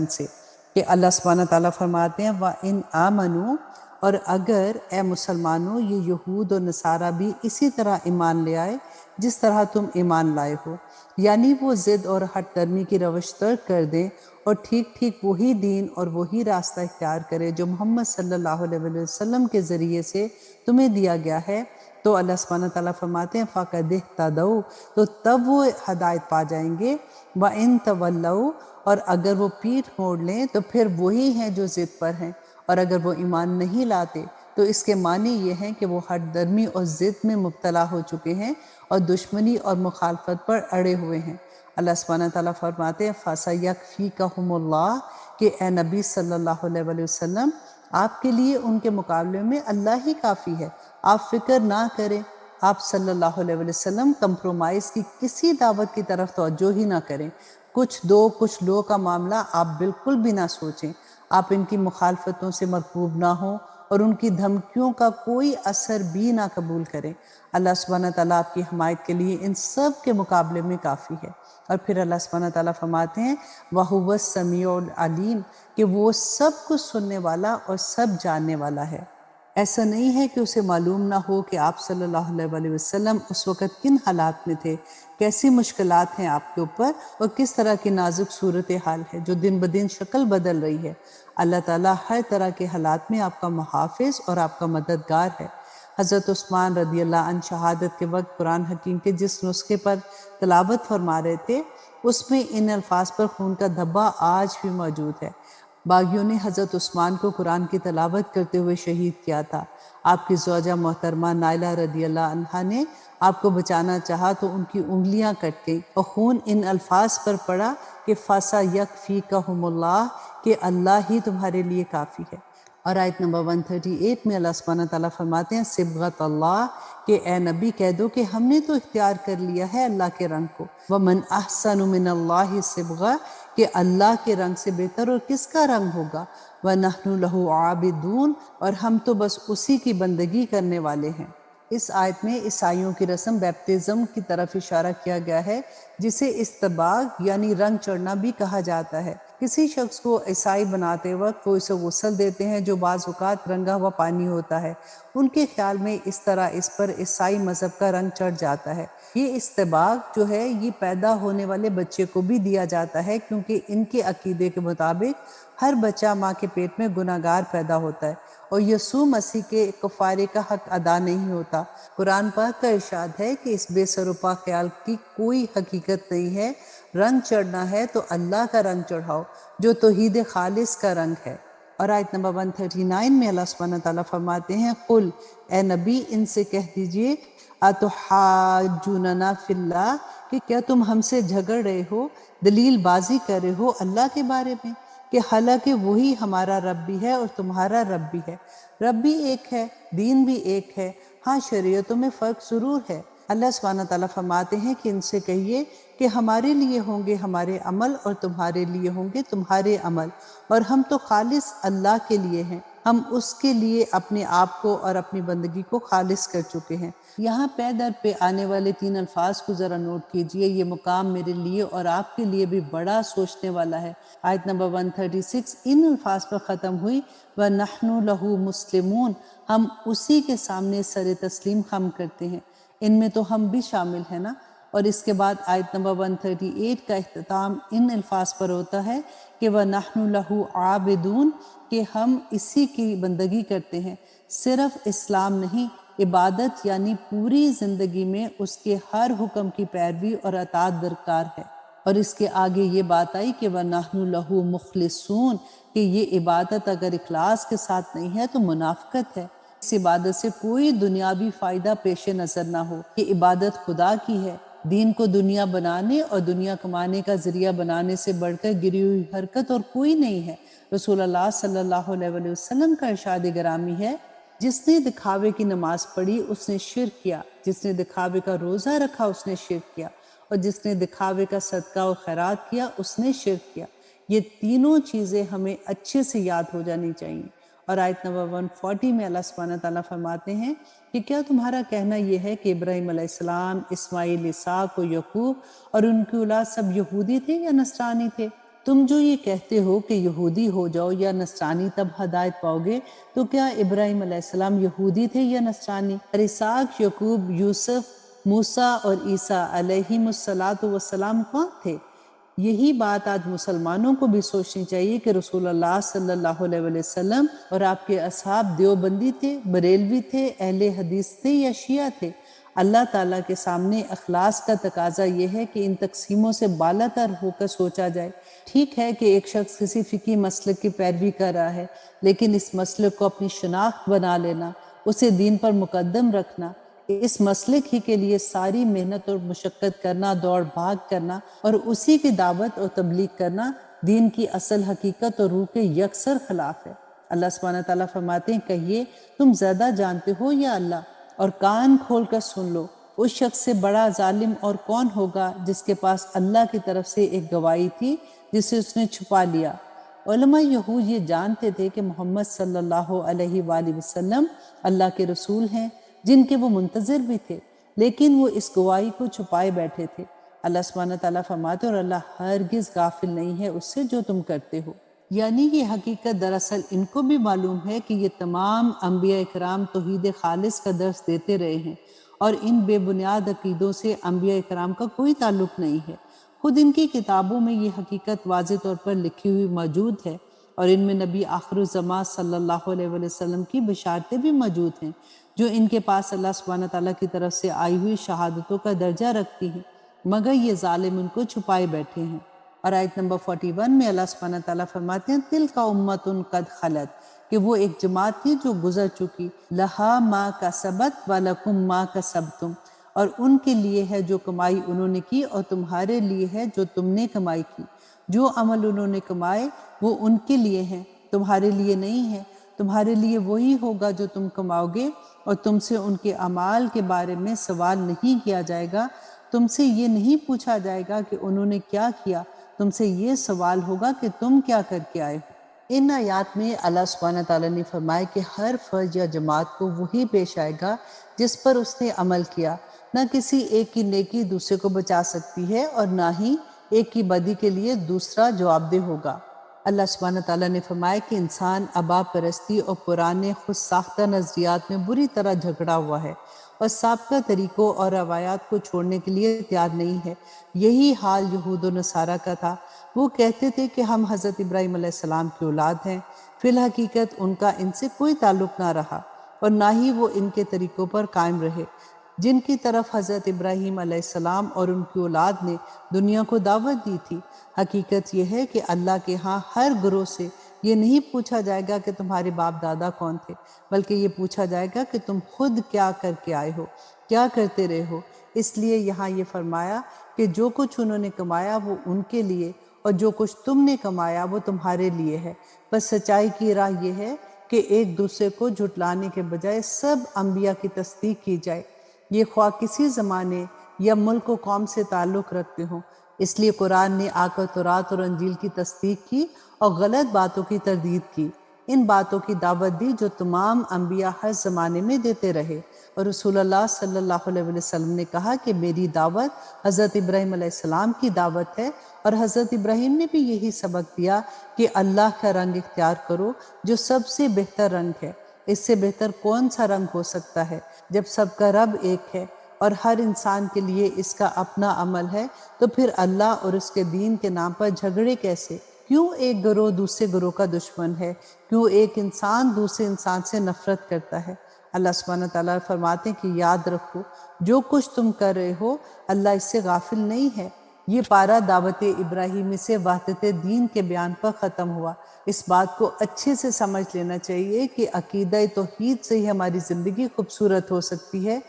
سے کہ اللہ سبحانہ تعالیٰ فرماتے ہیں وَإِنْ آمَنُوا، اور اگر اے مسلمانوں یہ یہود و نصارہ بھی اسی طرح ایمان لے آئے جس طرح تم ایمان لائے ہو، یعنی وہ ضد اور ہٹ درمی کی روش ترک کر دیں اور ٹھیک ٹھیک وہی دین اور وہی راستہ اختیار کرے جو محمد صلی اللہ علیہ وسلم کے ذریعے سے تمہیں دیا گیا ہے، تو اللہ سبحانہ تعالیٰ فرماتے ہیں فَقَدِ اهْتَدَوْا، تو تب وہ ہدایت پا جائیں گے۔ وَإِن تَوَلَّوْا، اور اگر وہ پیٹھ موڑ لیں تو پھر وہی ہیں جو ضد پر ہیں، اور اگر وہ ایمان نہیں لاتے تو اس کے معنی یہ ہیں کہ وہ ہٹ درمی اور ضد میں مبتلا ہو چکے ہیں اور دشمنی اور مخالفت پر اڑے ہوئے ہیں۔ اللہ سبحانہ تعالیٰ فرماتے ہیں فَسَيَكْفِيكَهُمُ اللَّهُ، کہ اے نبی صلی اللہ علیہ وسلم آپ کے لیے ان کے مقابلے میں اللہ ہی کافی ہے، آپ فکر نہ کریں۔ آپ صلی اللہ علیہ وسلم کمپرومائز کی کسی دعوت کی طرف توجہ ہی نہ کریں، کچھ دو کچھ لو کا معاملہ آپ بالکل بھی نہ سوچیں، آپ ان کی مخالفتوں سے مرغوب نہ ہوں اور ان کی دھمکیوں کا کوئی اثر بھی نہ قبول کریں۔ اللہ سبحانہ تعالیٰ آپ کی حمایت کے لیے ان سب کے مقابلے میں کافی ہے۔ اور پھر اللہ سبحانہ تعالیٰ فرماتے ہیں وَهُوَ السَّمِيعُ الْعَلِيمُ، کہ وہ سب کچھ سننے والا اور سب جاننے والا ہے۔ ایسا نہیں ہے کہ اسے معلوم نہ ہو کہ آپ صلی اللہ علیہ وسلم اس وقت کن حالات میں تھے، کیسی مشکلات ہیں آپ کے اوپر اور کس طرح کی نازک صورتحال ہے جو دن بدن شکل بدل رہی ہے۔ اللہ تعالیٰ ہر طرح کے حالات میں آپ کا محافظ اور آپ کا مددگار ہے۔ حضرت عثمان رضی اللہ عنہ شہادت کے وقت قرآن حکیم کے جس نسخے پر تلاوت فرما رہے تھے اس میں ان الفاظ پر خون کا دھبا آج بھی موجود ہے۔ باغیوں نے حضرت عثمان کو قرآن کی تلاوت کرتے ہوئے شہید کیا تھا۔ آپ کی زوجہ محترمہ نائلہ رضی اللہ عنہا نے آپ کو بچانا چاہا تو ان کی انگلیاں کٹ گئی اور خون ان الفاظ پر پڑا کہ فَسَيَكْفِيكَهُمُ اللَّهُ، کہ اللہ ہی تمہارے لیے کافی ہے۔ اور آیت نمبر 138 میں اللہ سبحانہ تعالیٰ فرماتے ہیں صبغۃ اللہ، کہ اے نبی کہہ دو کہ ہم نے تو اختیار کر لیا ہے اللہ کے رنگ کو۔ وَمَنْ أَحْسَنُ مِنَ اللَّهِ صِبْغَةً، کہ اللہ کے رنگ سے بہتر اور کس کا رنگ ہوگا۔ وَنَحْنُ لَهُ عَابِدُونَ، اور ہم تو بس اسی کی بندگی کرنے والے ہیں۔ اس آیت میں عیسائیوں کی رسم بیپٹزم کی طرف اشارہ کیا گیا ہے، جسے استباغ یعنی رنگ چڑھنا بھی کہا جاتا ہے۔ کسی شخص کو عیسائی بناتے وقت وہ اسے غسل دیتے ہیں جو بعض اوقات رنگا ہوا پانی ہوتا ہے۔ ان کے خیال میں اس طرح اس پر عیسائی مذہب کا رنگ چڑھ جاتا ہے۔ یہ استباغ جو ہے یہ پیدا ہونے والے بچے کو بھی دیا جاتا ہے، کیونکہ ان کے عقیدے کے مطابق ہر بچہ ماں کے پیٹ میں گناہگار پیدا ہوتا ہے اور یسوع مسیح کے کفارے کا حق ادا نہیں ہوتا۔ قرآن پاک کا ارشاد ہے کہ اس بے سروپا خیال کی کوئی حقیقت نہیں ہے۔ رنگ چڑھنا ہے تو اللہ کا رنگ چڑھاؤ جو توحید خالص کا رنگ ہے۔ اور آیت نمبر 139 میں اللہ سبحانہ تعالیٰ فرماتے ہیں قل، اے نبی ان سے کہہ دیجئے اتحاجوننا فی اللہ، کہ کیا تم ہم سے جھگڑ رہے ہو، دلیل بازی کر رہے ہو اللہ کے بارے میں، کہ حالانکہ وہی ہمارا رب بھی ہے اور تمہارا رب بھی ہے، رب بھی ایک ہے، دین بھی ایک ہے، ہاں شریعتوں میں فرق ضرور ہے۔ اللہ سبحانہ تعالیٰ فرماتے ہیں کہ ان سے کہیے کہ ہمارے لیے ہوں گے ہمارے عمل اور تمہارے لیے ہوں گے تمہارے عمل، اور ہم تو خالص اللہ کے لیے ہیں، ہم اس کے لیے اپنے آپ کو اور اپنی بندگی کو خالص کر چکے ہیں۔ یہاں پے در پہ آنے والے 3 الفاظ کو ذرا نوٹ کیجئے، یہ مقام میرے لیے اور آپ کے لیے بھی بڑا سوچنے والا ہے۔ آیت نمبر 136 ان الفاظ پر ختم ہوئی وَنَحْنُ لَهُ مُسْلِمُونَ، ہم اسی کے سامنے سر تسلیم خم کرتے ہیں، ان میں تو ہم بھی شامل ہیں نا۔ اور اس کے بعد آیت نمبر 138 کا اختتام ان الفاظ پر ہوتا ہے کہ وَنَحْنُ لَهُ عَابِدُونَ، کہ ہم اسی کی بندگی کرتے ہیں، صرف اسلام نہیں، عبادت یعنی پوری زندگی میں اس کے ہر حکم کی پیروی اور اطاعت درکار ہے۔ اور اس کے آگے یہ بات آئی کہ وَنَحْنُ لَهُ مُخْلِصُونَ، کہ یہ عبادت اگر اخلاص کے ساتھ نہیں ہے تو منافقت ہے۔ اس عبادت سے کوئی دنیاوی فائدہ پیش نظر نہ ہو، یہ عبادت خدا کی ہے۔ دین کو دنیا بنانے اور دنیا کمانے کا ذریعہ بنانے سے بڑھ کر گری ہوئی حرکت اور کوئی نہیں ہے۔ رسول اللہ صلی اللہ علیہ وسلم کا ارشاد گرامی ہے جس نے دکھاوے کی نماز پڑھی اس نے شرک کیا، جس نے دکھاوے کا روزہ رکھا اس نے شرک کیا، اور جس نے دکھاوے کا صدقہ و خیرات کیا اس نے شرک کیا۔ یہ تینوں چیزیں ہمیں اچھے سے یاد ہو جانی چاہیے۔ اور آیت نمبر 140 میں اللہ سبحانہ تعالیٰ فرماتے ہیں کہ کیا تمہارا کہنا یہ ہے کہ ابراہیم علیہ السلام، اسماعیل، اسحاق و یعقوب اور ان کی اولاد سب یہودی تھے یا نصرانی تھے؟ تم جو یہ کہتے ہو کہ یہودی ہو جاؤ یا نصرانی تب ہدایت پاؤ گے، تو کیا ابراہیم علیہ السلام یہودی تھے یا نصرانی؟ اور اسحاق، یعقوب، یوسف، موسیٰ اور عیسیٰ علیہم السلام کون تھے؟ یہی بات آج مسلمانوں کو بھی سوچنی چاہیے کہ رسول اللہ صلی اللہ علیہ وسلم اور آپ کے اصحاب دیوبندی تھے، بریلوی تھے، اہل حدیث تھے یا شیعہ تھے؟ اللہ تعالیٰ کے سامنے اخلاص کا تقاضا یہ ہے کہ ان تقسیموں سے بالا تر ہو کر سوچا جائے۔ ٹھیک ہے کہ ایک شخص کسی فقہی مسلک کی پیروی کر رہا ہے، لیکن اس مسلک کو اپنی شناخت بنا لینا، اسے دین پر مقدم رکھنا، اس مسلک ہی کے لیے ساری محنت اور مشقت کرنا، دوڑ بھاگ کرنا اور اسی کی دعوت اور تبلیغ کرنا دین کی اصل حقیقت اور روح کے یکسر خلاف ہے۔ اللہ سبحانہ تعالیٰ فرماتے ہیں، کہیے تم زیادہ جانتے ہو یا اللہ؟ اور کان کھول کر سن لو، اس شخص سے بڑا ظالم اور کون ہوگا جس کے پاس اللہ کی طرف سے ایک گواہی تھی جسے اس نے چھپا لیا۔ علماء یہود یہ جانتے تھے کہ محمد صلی اللہ علیہ وآلہ وسلم اللہ کے رسول ہیں، جن کے وہ منتظر بھی تھے، لیکن وہ اس گواہی کو چھپائے بیٹھے تھے۔ اللہ سبحانہ تعالیٰ فرماتے اور اللہ ہرگز غافل نہیں ہے اس سے جو تم کرتے ہو۔ یعنی یہ حقیقت دراصل ان کو بھی معلوم ہے کہ یہ تمام انبیاء اکرام توحید خالص کا درس دیتے رہے ہیں، اور ان بے بنیاد عقیدوں سے انبیاء اکرام کا کوئی تعلق نہیں ہے۔ خود ان کی کتابوں میں یہ حقیقت واضح طور پر لکھی ہوئی موجود ہے، اور ان میں نبی آخر الزمان صلی اللہ علیہ وسلم کی بشارتیں بھی موجود ہیں، جو ان کے پاس اللہ سبحانہ تعالیٰ کی طرف سے آئی ہوئی شہادتوں کا درجہ رکھتی ہیں، مگر یہ ظالم ان کو چھپائے بیٹھے ہیں۔ اور آیت نمبر 41 میں اللہ سبحانہ تعالیٰ فرماتے ہیں، تِلْکَ أُمَّةٌ قَدْ خَلَتْ، کہ وہ ایک جماعت تھی جو گزر چکی، لَہَا مَا كَسَبَتْ وَلَكُمْ مَا كَسَبْتُمْ، اور ان کے لیے ہے جو کمائی انہوں نے کی اور تمہارے لیے ہے جو تم نے کمائی کی۔ جو عمل انہوں نے کمائے وہ ان کے لیے ہیں، تمہارے لیے نہیں ہے۔ تمہارے لیے وہی ہوگا جو تم کماؤ گے، اور تم سے ان کے اعمال کے بارے میں سوال نہیں کیا جائے گا۔ تم سے یہ نہیں پوچھا جائے گا کہ انہوں نے کیا کیا، تم سے یہ سوال ہوگا کہ تم کیا کر کے آئے ہو۔ ان آیات میں اللہ سبحانہ تعالیٰ نے فرمایا کہ ہر فرد یا جماعت کو وہی پیش آئے گا جس پر اس نے عمل کیا۔ نہ کسی ایک کی نیکی دوسرے کو بچا سکتی ہے، اور نہ ہی ایک کی بدی کے لیے دوسرا جواب دہ ہوگا۔ اللہ سبحانہ تعالیٰ نے فرمایا کہ انسان ابا پرستی اور پرانے خود ساختہ نظریات میں بری طرح جھگڑا ہوا ہے، اور سابقہ طریقوں اور روایات کو چھوڑنے کے لیے تیار نہیں ہے۔ یہی حال یہود و نصارہ کا تھا۔ وہ کہتے تھے کہ ہم حضرت ابراہیم علیہ السلام کی اولاد ہیں، فی الحقیقت ان کا ان سے کوئی تعلق نہ رہا، اور نہ ہی وہ ان کے طریقوں پر قائم رہے جن کی طرف حضرت ابراہیم علیہ السلام اور ان کی اولاد نے دنیا کو دعوت دی تھی۔ حقیقت یہ ہے کہ اللہ کے ہاں ہر گروہ سے یہ نہیں پوچھا جائے گا کہ تمہارے باپ دادا کون تھے، بلکہ یہ پوچھا جائے گا کہ تم خود کیا کر کے آئے ہو، کیا کرتے رہے ہو۔ اس لیے یہاں یہ فرمایا کہ جو کچھ انہوں نے کمایا وہ ان کے لیے، اور جو کچھ تم نے کمایا وہ تمہارے لیے ہے۔ بس سچائی کی راہ یہ ہے کہ ایک دوسرے کو جھٹلانے کے بجائے سب انبیاء کی تصدیق کی جائے، یہ خواہ کسی زمانے یا ملک و قوم سے تعلق رکھتے ہوں۔ اس لیے قرآن نے آ کر تورات اور انجیل کی تصدیق کی اور غلط باتوں کی تردید کی، ان باتوں کی دعوت دی جو تمام انبیاء ہر زمانے میں دیتے رہے۔ اور رسول اللہ صلی اللہ علیہ وسلم نے کہا کہ میری دعوت حضرت ابراہیم علیہ السلام کی دعوت ہے، اور حضرت ابراہیم نے بھی یہی سبق دیا کہ اللہ کا رنگ اختیار کرو جو سب سے بہتر رنگ ہے۔ اس سے بہتر کون سا رنگ ہو سکتا ہے؟ جب سب کا رب ایک ہے اور ہر انسان کے لیے اس کا اپنا عمل ہے، تو پھر اللہ اور اس کے دین کے نام پر جھگڑے کیسے؟ کیوں ایک گروہ دوسرے گروہ کا دشمن ہے؟ کیوں ایک انسان دوسرے انسان سے نفرت کرتا ہے؟ اللہ سبحانہ تعالیٰ فرماتے ہیں کہ یاد رکھو جو کچھ تم کر رہے ہو اللہ اس سے غافل نہیں ہے۔ یہ پارہ دعوت ابراہیمی سے وحدت دین کے بیان پر ختم ہوا۔ اس بات کو اچھے سے سمجھ لینا چاہیے کہ عقیدہ توحید سے ہی ہماری زندگی خوبصورت ہو سکتی ہے،